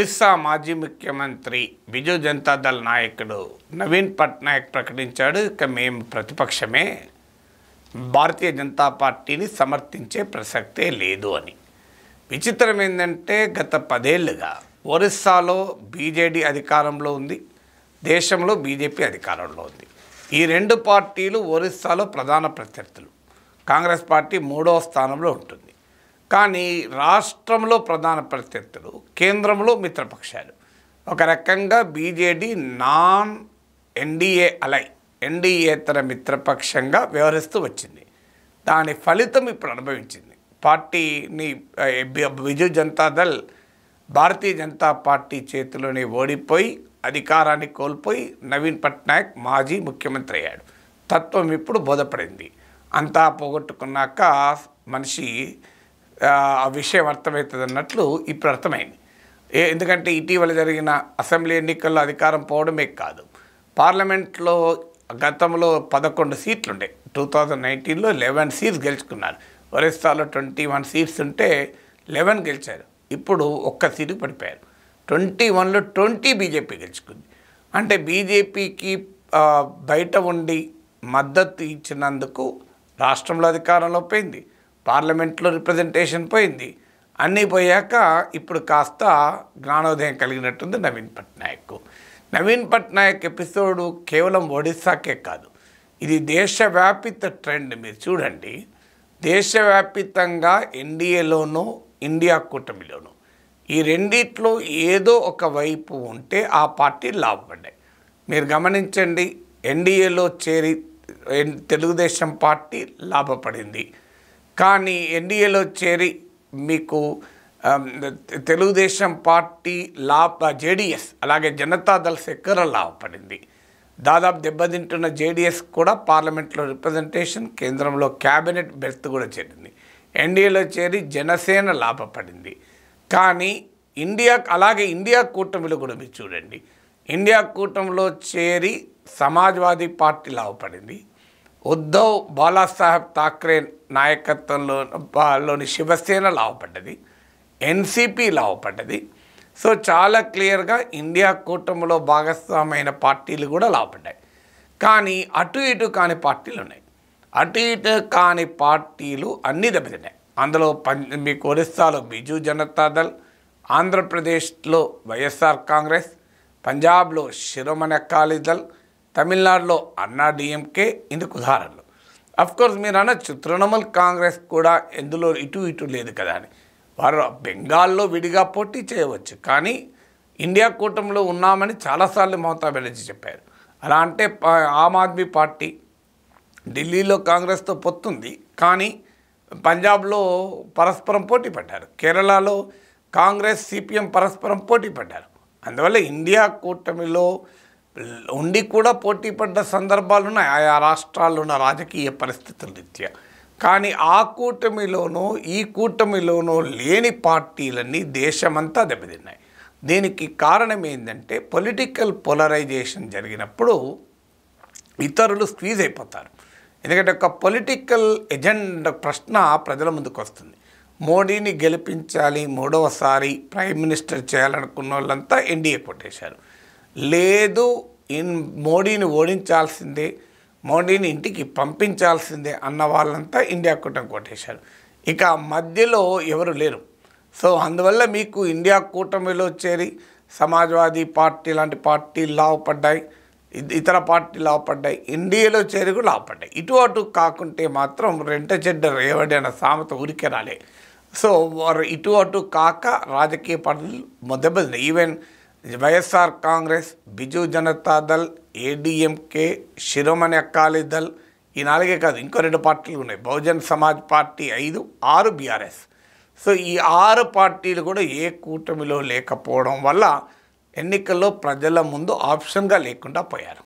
ఒరిస్సా మాజీ ముఖ్యమంత్రి బిజు జనతాదళ్ నాయకుడు నవీన్ పట్నాయక్ ప్రకటించాడు, ఇక మేము ప్రతిపక్షమే, భారతీయ జనతా పార్టీని సమర్థించే ప్రసక్తే లేదు అని. విచిత్రం ఏంటంటే గత 10 ఏళ్లుగా ఒరిస్సాలో బీజేడీ అధికారంలో ఉంది, దేశంలో బీజేపీ అధికారంలో ఉంది. ఈ రెండు పార్టీలు ఒరిస్సాలో ప్రధాన ప్రత్యర్థులు. కాంగ్రెస్ పార్టీ 3వ స్థానంలో ఉంటుంది. కానీ రాష్ట్రంలో ప్రధాన ప్రత్యర్థులు, కేంద్రంలో మిత్రపక్షాలు. ఒక రకంగా బీజేడీ నాన్ ఎన్డీఏ అలై, ఎన్డీఏతర మిత్రపక్షంగా వ్యవహరిస్తూ వచ్చింది. దాని ఫలితం ఇప్పుడు అనుభవించింది. పార్టీని బిజు జనతాదళ్ భారతీయ జనతా పార్టీ చేతిలోనే ఓడిపోయి అధికారాన్ని కోల్పోయి నవీన్ పట్నాయక్ మాజీ ముఖ్యమంత్రి అయ్యాడు. తత్వం ఇప్పుడు బోధపడింది. అంతా పోగొట్టుకున్నాక మనిషి ఆ విషయం అర్థమవుతుంది అన్నట్లు ఇప్పుడు అర్థమైంది. ఎందుకంటే ఇటీవల జరిగిన అసెంబ్లీ ఎన్నికల్లో అధికారం పోవడమే కాదు, పార్లమెంట్లో గతంలో 11 సీట్లు ఉండే, 2019లో 11 సీట్స్ గెలుచుకున్నారు. ఒరిస్సాలో 21 సీట్స్ ఉంటే 11 గెలిచారు. ఇప్పుడు ఒక్క సీటు పడిపోయారు. 21లో 20 బీజేపీ గెలుచుకుంది. అంటే బీజేపీకి బయట ఉండి మద్దతు ఇచ్చినందుకు రాష్ట్రంలో అధికారంలో పోయింది, పార్లమెంట్లో రిప్రజెంటేషన్ పోయింది. అన్నీ పోయాక ఇప్పుడు కాస్త జ్ఞానోదయం కలిగినట్టుంది నవీన్ పట్నాయక్. నవీన్ పట్నాయక్ ఎపిసోడు కేవలం ఒడిస్సాకే కాదు, ఇది దేశవ్యాపిత ట్రెండ్. మీరు చూడండి, దేశవ్యాపితంగా ఎన్డీఏలోనూ ఇండియా కూటమిలోనూ ఈ రెండిట్లో ఏదో ఒక వైపు ఉంటే ఆ పార్టీలు లాభపడ్డాయి. మీరు గమనించండి, ఎన్డీఏలో చేరి తెలుగుదేశం పార్టీ లాభపడింది. కానీ ఎన్డీఏలో చేరి మీకు తెలుగుదేశం పార్టీ జేడీఎస్ అలాగే జనతాదళ్ సెక్కర లాభపడింది. దాదాపు దెబ్బతింటున్న జేడీఎస్ కూడా పార్లమెంట్లో రిప్రజెంటేషన్, కేంద్రంలో క్యాబినెట్ బెర్త్ కూడా చేరింది. ఎన్డీఏలో చేరి జనసేన లాభపడింది. కానీ అలాగే ఇండియా కూటమిలో కూడా మీరు చూడండి, ఇండియా కూటమిలో చేరి సమాజ్వాదీ పార్టీ లాభపడింది, ఉద్ధవ్ బాలాసాహెబ్ థాక్రే నాయకత్వంలోని శివసేన లాభపడ్డది, ఎన్సీపీ లాభపడ్డది. సో చాలా క్లియర్గా ఇండియా కూటమిలో భాగస్వామైన పార్టీలు కూడా లాభపడ్డాయి. కానీ అటు ఇటు కాని పార్టీలు ఉన్నాయి. అటు ఇటు కాని పార్టీలు అన్నీ దెబ్బతిన్నాయి. అందులో మీకు ఒరిస్సాలో బిజు జనతాదళ్, ఆంధ్రప్రదేశ్లో వైఎస్ఆర్ కాంగ్రెస్, పంజాబ్లో శిరోమణి అకాలీదళ్, తమిళనాడులో అన్నా డిఎంకే ఇందుకు ఉదాహరణలు. అఫ్కోర్స్ మీరు అనొచ్చు తృణమూల్ కాంగ్రెస్ కూడా ఎందులో ఇటు లేదు కదా అని. వారు బెంగాల్లో విడిగా పోటీ చేయవచ్చు, కానీ ఇండియా కూటమిలో ఉన్నామని చాలాసార్లు మమతా బెనర్జీ చెప్పారు. అలా అంటే ఆమ్ ఆద్మీ పార్టీ ఢిల్లీలో కాంగ్రెస్తో పొత్తుంది, కానీ పంజాబ్లో పరస్పరం పోటీ పడ్డారు, కేరళలో కాంగ్రెస్ సిపిఎం పరస్పరం పోటీ పడ్డారు. అందువల్ల ఇండియా కూటమిలో ఉండి కూడా పోటీ పడ్డ సందర్భాలు ఉన్నాయి ఆయా రాష్ట్రాల్లో ఉన్న రాజకీయ పరిస్థితుల రీత్యా. కానీ ఆ కూటమిలోనూ ఈ కూటమిలోనూ లేని పార్టీలన్నీ దేశమంతా దెబ్బతిన్నాయి. దీనికి కారణం ఏంటంటే పొలిటికల్ పోలరైజేషన్ జరిగినప్పుడు ఇతరులు స్క్వీజ్ అయిపోతారు. ఎందుకంటే ఒక పొలిటికల్ ఎజెండా ప్రశ్న ప్రజల ముందుకు వస్తుంది. మోడీని గెలిపించాలి, 3వసారి ప్రైమ్ మినిస్టర్ చేయాలనుకున్న వాళ్ళంతా ఎన్డీఏ కొట్టేశారు. లేదు, మోడీని ఓడించాల్సిందే, మోడీని ఇంటికి పంపించాల్సిందే అన్న వాళ్ళంతా ఇండియా కూటమి కొట్టేశారు. ఇక మధ్యలో ఎవరు లేరు. సో అందువల్ల మీకు ఇండియా కూటమిలో చేరి సమాజ్వాదీ పార్టీ లాంటి పార్టీలు లాభపడ్డాయి, ఇతర పార్టీలు లాభపడ్డాయి, ఎన్డీఏలో చేరి కూడా లాభపడ్డాయి. ఇటు అటు కాకుంటే మాత్రం రెంట చెడ్డ రేవడి అన్న సామెత ఊరికే రాలే. సో ఇటు అటు కాక రాజకీయ పార్టీలు దెబ్బతిన్నాయి. ఈవెన్ వైఎస్ఆర్ కాంగ్రెస్, బిజు జనతాదళ్, ఏడీఎంకే, శిరోమణి అకాలీదళ్, ఈ 4 కాదు, ఇంకో 2 పార్టీలు ఉన్నాయి. Bahujan Samaj party 5, 6 BRS. So ఈ 6 పార్టీలు కూడా ఏ కూటమిలో లేకపోవడం వల్ల ఎన్నికల్లో ప్రజల ముందు ఆప్షన్గా లేకుండా పోయారు.